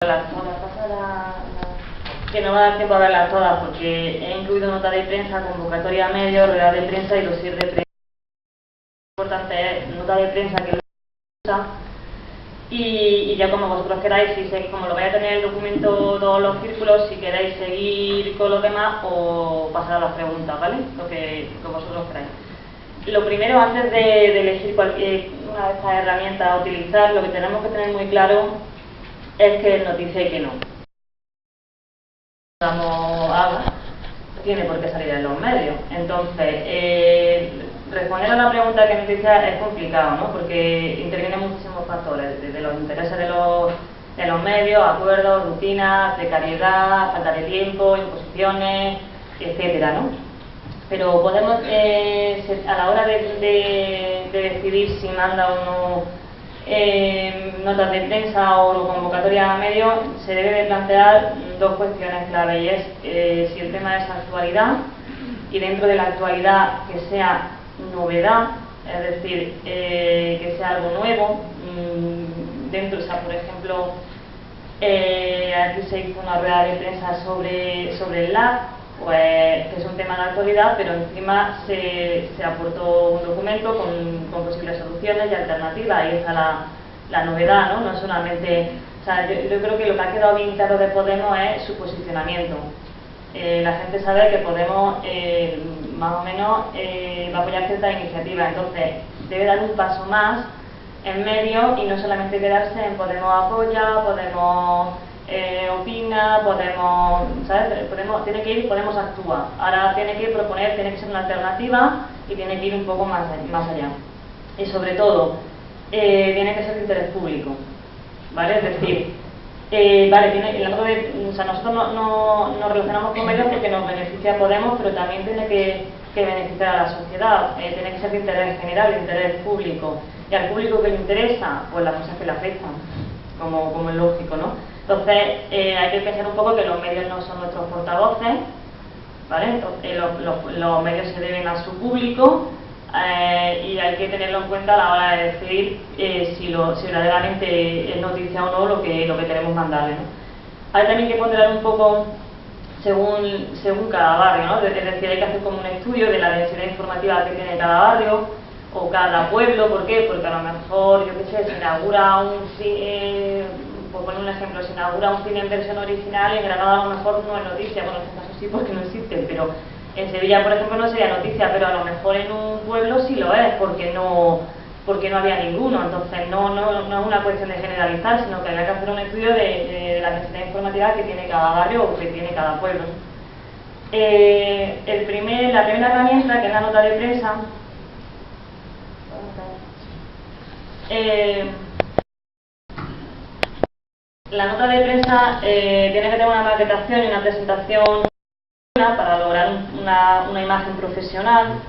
Que no va a dar tiempo a verlas todas porque he incluido nota de prensa, convocatoria a medios, rueda de prensa y dossier de prensa. Lo importante es nota de prensa que lo usa y ya como vosotros queráis, como lo vais a tener el documento todos los círculos, si queréis seguir con los demás o pasar a las preguntas, ¿vale? Lo que vosotros queráis. Lo primero, antes de elegir una de estas herramientas a utilizar, lo que tenemos que tener muy claro es que es noticia y que no. Tiene por qué salir en los medios. Entonces, responder a la pregunta que noticia es complicado, ¿no? Porque intervienen muchísimos factores, desde los intereses de los medios, acuerdos, rutinas, precariedad, falta de tiempo, imposiciones, etcétera, ¿no? Pero podemos, a la hora de decidir si manda o no notas de prensa o convocatoria a medios, se debe de plantear dos cuestiones clave, y es si el tema es actualidad, y dentro de la actualidad que sea novedad, es decir, que sea algo nuevo. Dentro, o sea, por ejemplo, aquí se hizo una rueda de prensa sobre el LAB, pues, que es un tema de actualidad, pero encima se aportó un documento con posibles soluciones y alternativas. Ahí está la novedad, ¿no? No solamente, o sea, yo creo que lo que ha quedado bien claro de Podemos es su posicionamiento. La gente sabe que Podemos más o menos va a apoyar ciertas iniciativas, entonces debe dar un paso más en medio y no solamente quedarse en Podemos apoya, Podemos opina, Podemos, ¿sabes? Tiene que ir, Podemos actúa. Ahora tiene que proponer, tiene que ser una alternativa y tiene que ir un poco más allá. Y sobre todo, tiene que ser de interés público, ¿vale? Es decir, o sea, nosotros no nos relacionamos con medios porque nos beneficia a Podemos, pero también tiene que beneficiar a la sociedad, tiene que ser de interés general, de interés público. Y al público que le interesa, pues las cosas que le afectan, como es lógico, ¿no? Entonces, hay que pensar un poco que los medios no son nuestros portavoces, ¿vale? Entonces, los medios se deben a su público, y hay que tenerlo en cuenta a la hora de decidir si verdaderamente es noticia o no lo que queremos mandarle, ¿no? Hay también que ponderar un poco según cada barrio, ¿no? Es decir, hay que hacer como un estudio de la densidad informativa que tiene cada barrio o cada pueblo. ¿Por qué? Porque a lo mejor, yo qué sé, se inaugura por poner un ejemplo, se inaugura un cine en versión original y en Granada a lo mejor no es noticia. Bueno, en este caso sí, porque no existen, pero en Sevilla, por ejemplo, no sería noticia, pero a lo mejor en un pueblo sí lo es, porque no había ninguno. Entonces no es una cuestión de generalizar, sino que había que hacer un estudio de la densidad informativa que tiene cada barrio o que tiene cada pueblo. La primera herramienta, que es la nota de prensa, la nota de prensa tiene que tener una maquetación y una presentación para lograr una imagen profesional.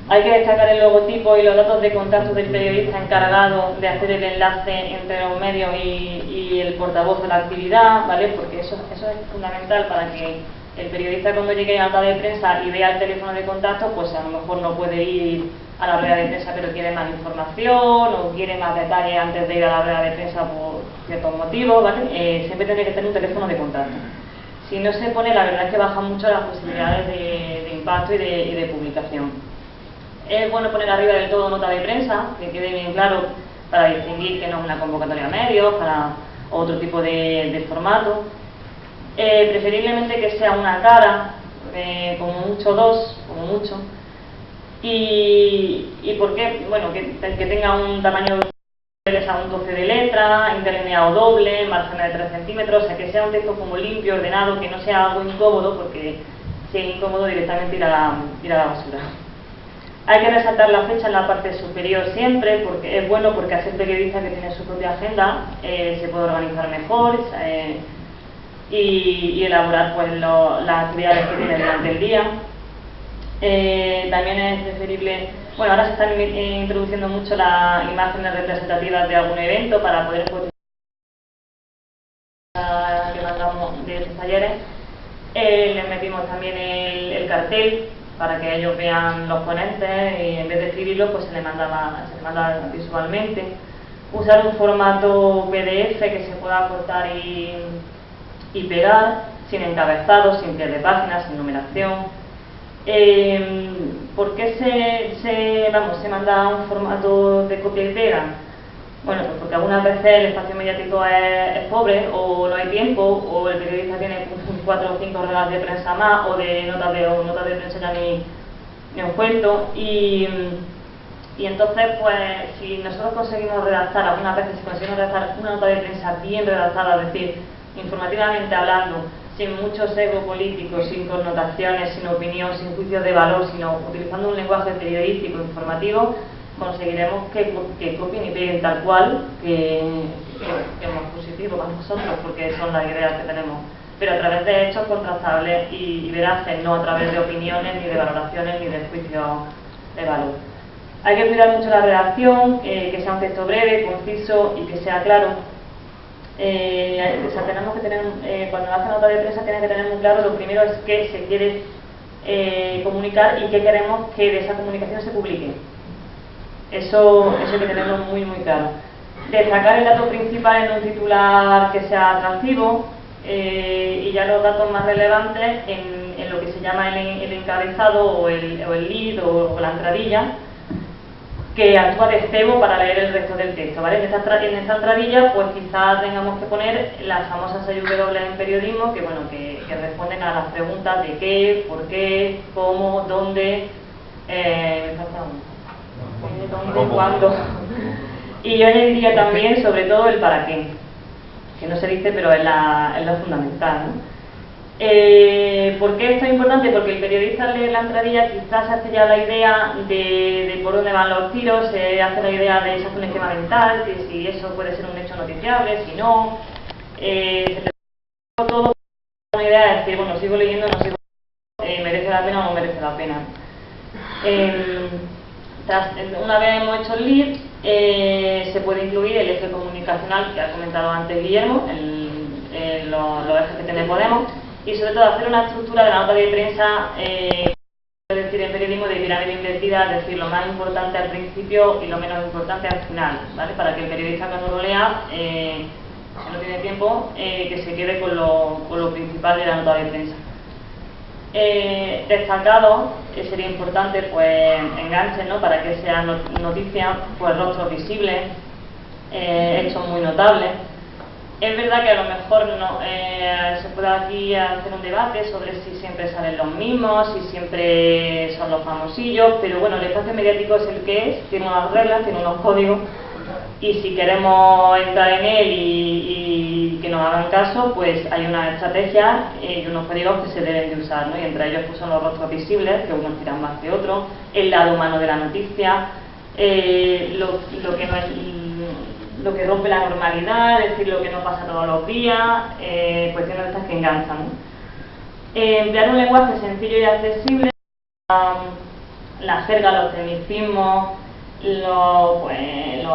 Hay que destacar el logotipo y los datos de contacto del periodista encargado de hacer el enlace entre los medios y el portavoz de la actividad, ¿vale? Porque eso es fundamental para que el periodista, cuando llegue a la nota de prensa y vea el teléfono de contacto, pues a lo mejor no puede ir a la rueda de prensa, pero quiere más información o quiere más detalles antes de ir a la rueda de prensa por ciertos motivos, ¿vale? Siempre tiene que tener un teléfono de contacto. Si no se pone, la verdad es que bajan mucho las posibilidades de impacto y de publicación. Es bueno poner arriba del todo nota de prensa, que quede bien claro, para distinguir que no es una convocatoria a medios, para otro tipo de formato. Preferiblemente que sea una cara, como mucho dos, como mucho. ¿Y por qué? Bueno, que tenga un tamaño a un 12 de letra, interlineado doble, margen de 3 centímetros, o sea, que sea un texto como limpio, ordenado, que no sea algo incómodo, porque si es incómodo directamente ir a la basura. Hay que resaltar la fecha en la parte superior siempre, porque es bueno, porque al ser periodista que tiene su propia agenda, se puede organizar mejor y elaborar pues las actividades que tiene durante el día. También es preferible, bueno, ahora se están introduciendo mucho las imágenes representativas de algún evento para poder que mandamos de estos talleres. Les metimos también el cartel para que ellos vean los ponentes y en vez de escribirlo pues se les manda visualmente. usar un formato PDF que se pueda cortar y pegar, sin encabezados, sin pie de páginas, sin numeración. ¿Por qué se manda un formato de copia y pega? Bueno, pues porque algunas veces el espacio mediático es pobre, o no hay tiempo, o el periodista tiene 4 o 5 ruedas de prensa más, o notas de prensa ya ni un cuento, y entonces, pues, si nosotros conseguimos redactar, algunas veces si conseguimos redactar una nota de prensa bien redactada, es decir, informativamente hablando, sin mucho sesgo político, sin connotaciones, sin opinión, sin juicios de valor, sino utilizando un lenguaje periodístico informativo, conseguiremos que copien y peguen tal cual, que es más positivo para nosotros, porque son las ideas que tenemos, pero a través de hechos contrastables y veraces, no a través de opiniones, ni de valoraciones, ni de juicios de valor. Hay que cuidar mucho la redacción, que sea un texto breve, conciso y que sea claro. Tenemos que tener, cuando hace nota de prensa, tiene que tener muy claro, lo primero es qué se quiere comunicar y qué queremos que de esa comunicación se publique. Eso hay que tenerlo muy claro. Destacar el dato principal en un titular que sea atractivo, y ya los datos más relevantes en lo que se llama el encabezado o el lead o la entradilla, que actúa de cebo para leer el resto del texto, ¿vale? En esta entradilla, pues quizás tengamos que poner las famosas 6W en periodismo, que bueno, que responden a las preguntas de qué, por qué, cómo, dónde, me falta uno. ¿Dónde, cuándo? Y yo añadiría también, sobre todo, el para qué, que no se dice, pero es lo fundamental, ¿no? ¿Por qué esto es importante? Porque el periodista lee la entradilla, quizás se hace ya la idea de por dónde van los tiros, se hace la idea de, se hace un esquema mental, que si eso puede ser un hecho noticiable, si no, se te todo una idea de decir, bueno, sigo leyendo, no sigo leyendo, merece la pena o no merece la pena. Una vez hemos hecho el lead, se puede incluir el eje comunicacional que ha comentado antes Guillermo, los ejes que tiene Podemos, y sobre todo hacer una estructura de la nota de prensa, es decir, en periodismo de pirámide invertida, es decir, lo más importante al principio y lo menos importante al final, ¿vale? Para que el periodista cuando lo lea, si no tiene tiempo, que se quede con lo principal de la nota de prensa. Destacado, que sería importante, pues enganches, ¿no? Para que sea noticia, pues rostros visibles, hechos muy notables. Es verdad que a lo mejor se puede aquí hacer un debate sobre si siempre salen los mismos, si siempre son los famosillos, pero bueno, el espacio mediático es el que es, tiene unas reglas, tiene unos códigos, y si queremos entrar en él y que nos hagan caso, pues hay una estrategia y unos códigos que se deben de usar, ¿no? Y entre ellos pues son los rostros visibles, que unos tiran más que otros, el lado humano de la noticia, lo que rompe la normalidad, es decir, lo que no pasa todos los días, cuestiones estas que enganchan, ¿no? Emplear un lenguaje sencillo y accesible, la jerga, los tecnicismos, los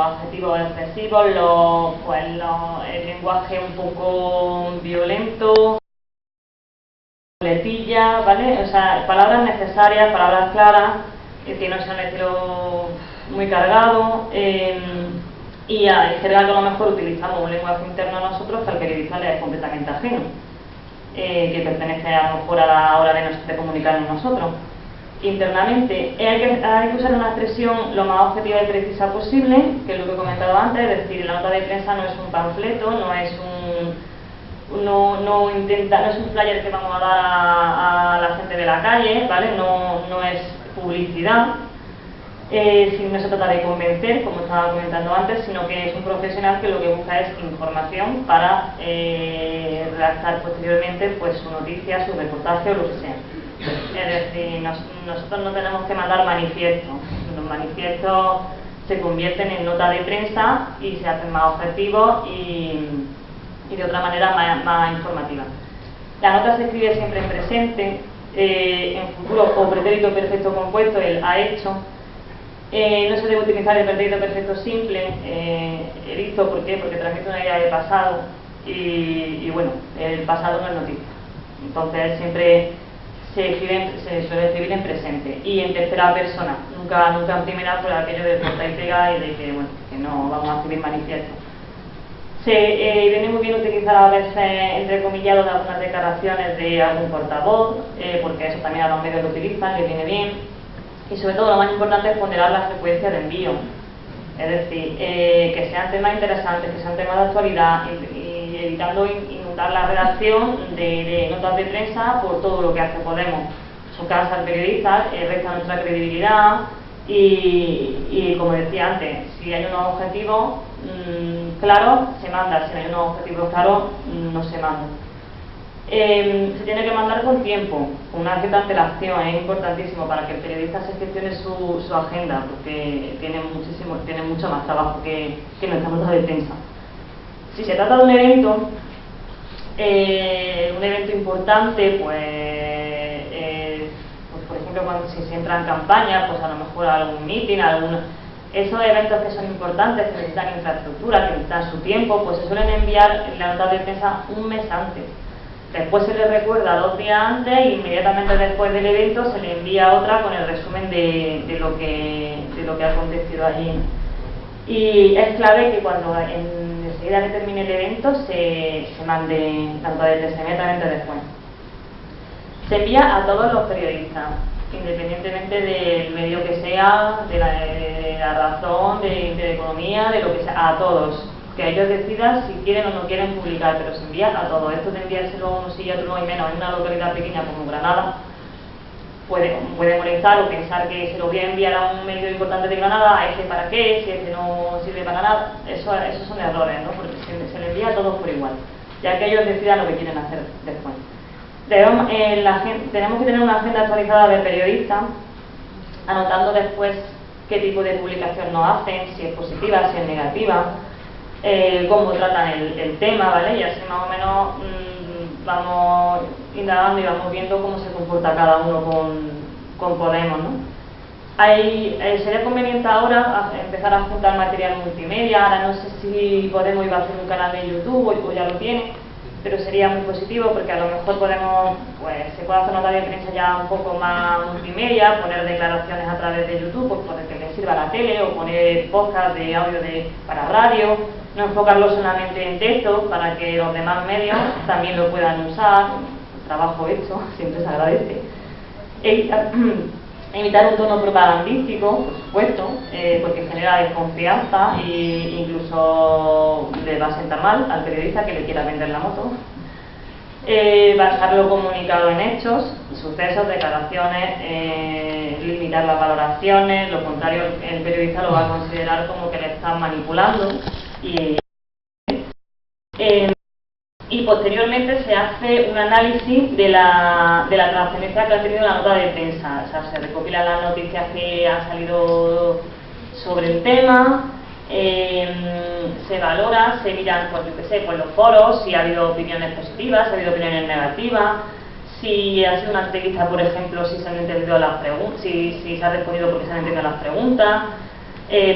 adjetivos expresivos, el lenguaje un poco violento, letilla, ¿vale? O sea, palabras necesarias, palabras claras, que no sean un estilo muy cargado, y en general a lo mejor utilizamos un lenguaje interno a nosotros que al periodista le es completamente ajeno, que pertenece a lo mejor a la hora de comunicarnos nosotros. Internamente hay que usar una expresión lo más objetiva y precisa posible, que es lo que he comentado antes, es decir, la nota de prensa no es un panfleto, no es un flyer que vamos a dar a la gente de la calle, ¿vale? No es publicidad. No se trata de convencer, como estaba comentando antes, sino que es un profesional que lo que busca es información para redactar posteriormente pues su noticia, su reportaje o lo que sea. Es decir, nosotros no tenemos que mandar manifiestos. Los manifiestos se convierten en nota de prensa y se hacen más objetivos y de otra manera más informativa. La nota se escribe siempre en presente, en futuro o pretérito perfecto compuesto, el ha hecho. No se debe utilizar el pretérito perfecto simple, he visto por qué, porque transmite una idea de pasado y bueno, el pasado no es noticia. Entonces siempre se suele escribir en presente y en tercera persona, nunca en primera, por aquello de corta y pega y de que, bueno, que no vamos a escribir manifiesto. Viene muy bien utilizar a veces entrecomillado de algunas declaraciones de algún portavoz, porque eso también a los medios lo utilizan, les viene bien. Y sobre todo lo más importante es ponderar la frecuencia de envío, es decir, que sean temas interesantes, que sean temas de actualidad y evitando inundar la redacción de notas de prensa por todo lo que hace Podemos. Eso cansa al periodista, resta nuestra credibilidad y como decía antes, si hay unos objetivos claros, se manda, si no hay unos objetivos claros, no se manda. Se tiene que mandar con tiempo, con una cierta antelación, es importantísimo para que el periodista se gestione su agenda, porque tiene mucho más trabajo que nuestra nota de prensa. Si se trata de un evento importante, pues por ejemplo, cuando si se entra en campaña, pues a lo mejor algún meeting, esos eventos que son importantes, que necesitan infraestructura, que necesitan su tiempo, pues se suelen enviar en la nota de prensa un mes antes. Después se le recuerda 2 días antes y inmediatamente después del evento se le envía otra con el resumen de lo que ha acontecido allí. Y es clave que cuando enseguida que termine el evento se mande la nota de prensa inmediatamente después. Se envía a todos los periodistas, independientemente del medio que sea, de la razón, de economía, de lo que sea, a todos. Que ellos decidan si quieren o no quieren publicar, pero se envía a todos. Esto de enviárselo a uno sí y a otro no, y menos en una localidad pequeña como Granada, puede molestar o pensar que se lo voy a enviar a un medio importante de Granada, a ese para qué, si ese no sirve para nada. Esos son errores, ¿no? Porque se le envía a todos por igual, ya que ellos decidan lo que quieren hacer después. Tenemos que tener una agenda actualizada de periodistas, anotando después qué tipo de publicación nos hacen, si es positiva, si es negativa, cómo tratan el tema, ¿vale? Y así más o menos vamos indagando y vamos viendo cómo se comporta cada uno con Podemos, ¿no? Sería conveniente ahora empezar a juntar material multimedia. Ahora no sé si Podemos iba a hacer un canal de YouTube o ya lo tiene, pero sería muy positivo porque a lo mejor Podemos, pues se puede hacer nota de prensa ya un poco más multimedia, poner declaraciones a través de YouTube, pues para que le sirva a la tele, o poner podcast de audio para radio, no enfocarlo solamente en texto para que los demás medios también lo puedan usar. El trabajo hecho siempre se agradece. Evitar un tono propagandístico, por supuesto, porque genera desconfianza e incluso le va a sentar mal al periodista que le quiera vender la moto. Basar lo comunicado en hechos, sucesos, declaraciones, limitar las valoraciones. Lo contrario, el periodista lo va a considerar como que le están manipulando y posteriormente se hace un análisis de la trascendencia que ha tenido la nota de prensa. O sea, se recopilan las noticias que han salido sobre el tema, se valora, se miran por los foros si ha habido opiniones positivas, si ha habido opiniones negativas, si ha sido una entrevista, por ejemplo, si se han entendido las preguntas, si se ha respondido porque se han entendido las preguntas,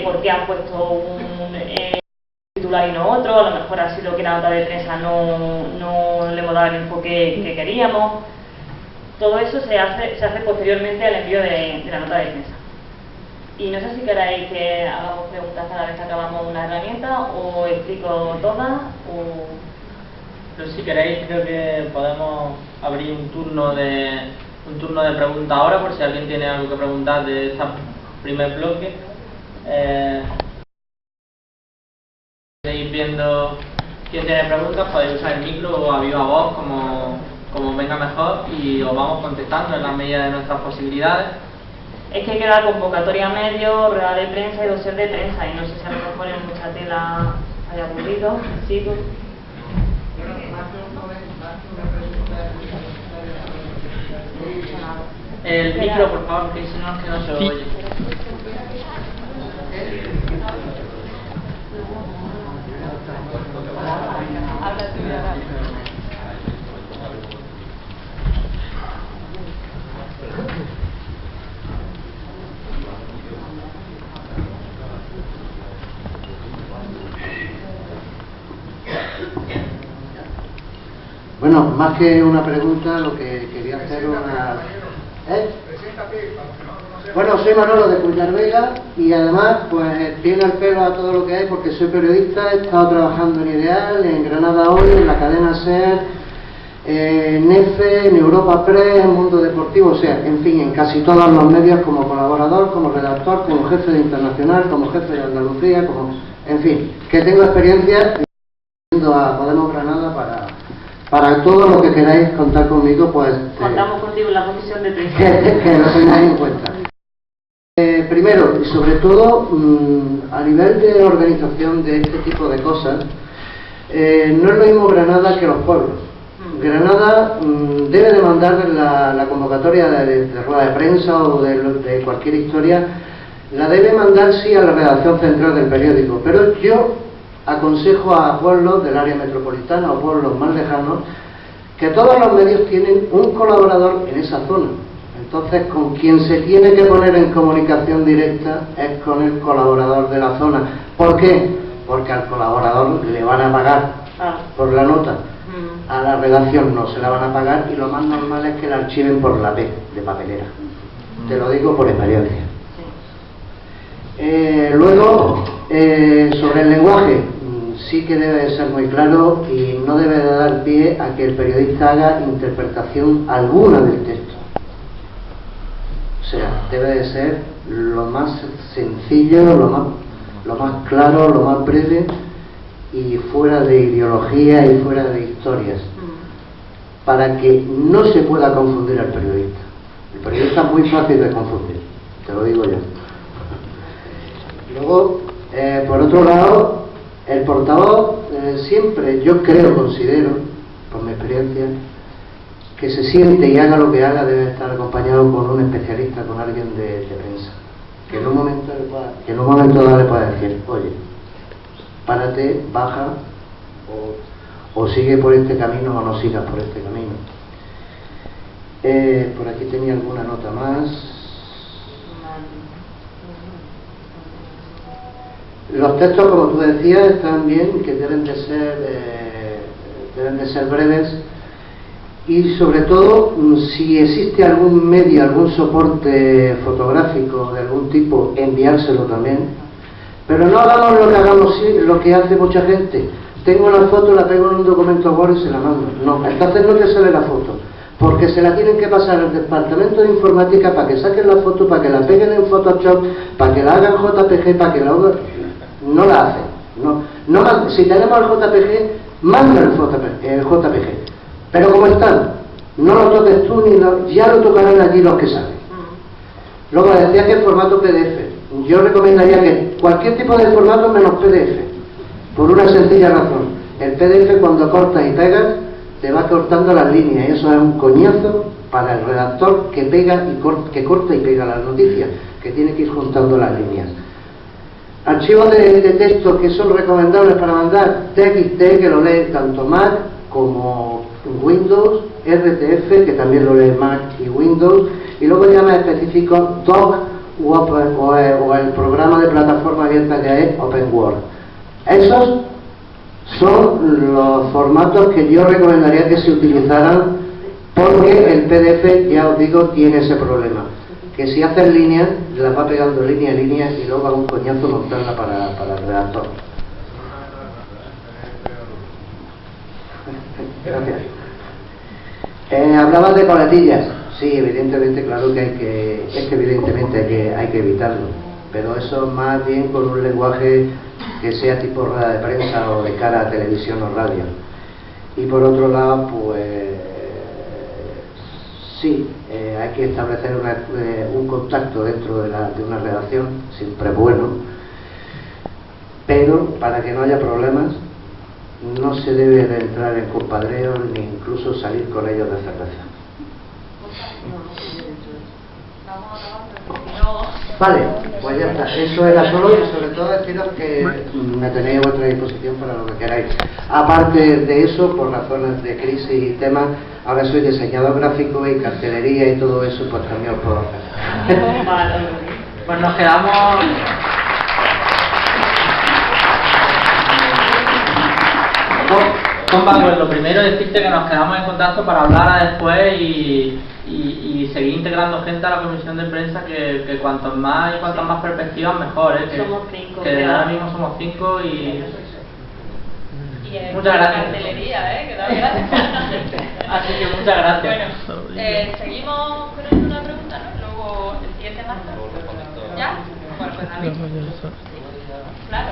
por qué han puesto un titular y no otro. A lo mejor ha sido que la nota de prensa no le hemos dado el enfoque que queríamos. Todo eso se hace posteriormente al envío de la nota de prensa. Y no sé si queréis que hagamos preguntas cada vez que acabamos una herramienta, o explico todas, o... Pero si queréis, creo que podemos abrir un turno de preguntas ahora, por si alguien tiene algo que preguntar de este primer bloque. Seguir viendo quién tiene preguntas, podéis usar el micro o a viva voz como venga mejor, y os vamos contestando en la medida de nuestras posibilidades. Es que hay que dar convocatoria a medios, rueda de prensa y dossier de prensa, y no sé si a lo mejor en mucha tela haya aburrido. Sí, tú. El micro, por favor, porque si no es que no se oye. Bueno, más que una pregunta, lo que quería hacer una... Bueno, soy Manolo de Cullar Vega y además, pues, viene al pelo a todo lo que hay porque soy periodista, he estado trabajando en Ideal, en Granada Hoy, en la cadena SER, en EFE, en Europa Press, en Mundo Deportivo, o sea, en fin, en casi todos los medios como colaborador, como redactor, como jefe de Internacional, como jefe de Andalucía, como... En fin, que tengo experiencia yendo a Podemos Granada para todo lo que queráis contar conmigo, pues... Contamos contigo en la comisión de prensa. Que lo tengáis en cuenta. Primero, y sobre todo, a nivel de organización de este tipo de cosas, no es lo mismo Granada que los pueblos. Granada debe de mandar la convocatoria de rueda de prensa o de cualquier historia, la debe mandar sí a la redacción central del periódico, pero yo aconsejo a pueblos del área metropolitana o pueblos más lejanos que todos los medios tienen un colaborador en esa zona. Entonces, con quien se tiene que poner en comunicación directa es con el colaborador de la zona. ¿Por qué? Porque al colaborador le van a pagar por la nota. A la redacción no se la van a pagar y lo más normal es que la archiven por la P de papelera. Te lo digo por experiencia. Luego, sobre el lenguaje, sí que debe de ser muy claro y no debe de dar pie a que el periodista haga interpretación alguna del texto. O sea, debe de ser lo más sencillo, lo más claro, lo más breve y fuera de ideología y fuera de historias, para que no se pueda confundir al periodista. El periodista es muy fácil de confundir, te lo digo yo. Luego, por otro lado, el portavoz siempre, yo considero, por mi experiencia, que se siente y haga lo que haga debe estar acompañado con un especialista, con alguien de prensa, que en un momento dado le pueda decir, oye, párate, baja, o sigue por este camino o no sigas por este camino. Por aquí tenía alguna nota más. Los textos, como tú decías, están bien, que deben de ser breves y sobre todo si existe algún medio, algún soporte fotográfico de algún tipo, enviárselo también. Pero no hagamos lo que hace mucha gente. Tengo una foto, la pego en un documento Word y se la mando. No, entonces no te sale la foto, porque se la tienen que pasar al departamento de informática para que saquen la foto, para que la peguen en Photoshop, para que la hagan JPG, para que la hagan... No la hacen. No, si tenemos el JPG, manda el JPG. Pero como están, no lo toques tú, ya lo tocarán allí los que saben. Luego decía que el formato PDF. Yo recomendaría que cualquier tipo de formato menos PDF, por una sencilla razón. El PDF, cuando cortas y pegas, te va cortando las líneas y eso es un coñazo para el redactor que corta y pega las noticias, que tiene que ir juntando las líneas. Archivos de texto que son recomendables para mandar: TXT, que lo lee tanto Mac como Windows, RTF, que también lo lee Mac y Windows, y luego ya más específico Doc o el programa de plataforma abierta que es OpenWord. Esos son los formatos que yo recomendaría que se utilizaran, porque el PDF, ya os digo, tiene ese problema, que si haces líneas, las va pegando línea a línea y luego a un coñazo montarla para el redactor. Gracias. Hablabas de coletillas. Sí, evidentemente, claro que hay que evitarlo, pero eso más bien con un lenguaje que sea tipo rueda de prensa o de cara a televisión o radio. Y por otro lado, pues sí, hay que establecer un contacto dentro de una redacción, siempre bueno, pero para que no haya problemas no se debe de entrar en compadreos ni incluso salir con ellos de cerveza. Vale, pues ya está, eso era solo, y sobre todo deciros que me tenéis a vuestra disposición para lo que queráis. Aparte de eso, por razones de crisis y temas, ahora soy diseñador gráfico y cartelería y todo eso, pues también os puedo hacer. Pues nos quedamos... Compa, pues lo primero es decirte que nos quedamos en contacto para hablar después y seguir integrando gente a la comisión de prensa, que cuantos más y cuantas más perspectivas mejor, ¿eh? Somos 5. Que ahora mismo somos 5 y muchas gracias. Cartelería, que da gracias. Así que muchas gracias. Bueno, seguimos con una pregunta, ¿no? Luego el siguiente máster. ¿Ya? Bueno, pues a mí. Claro.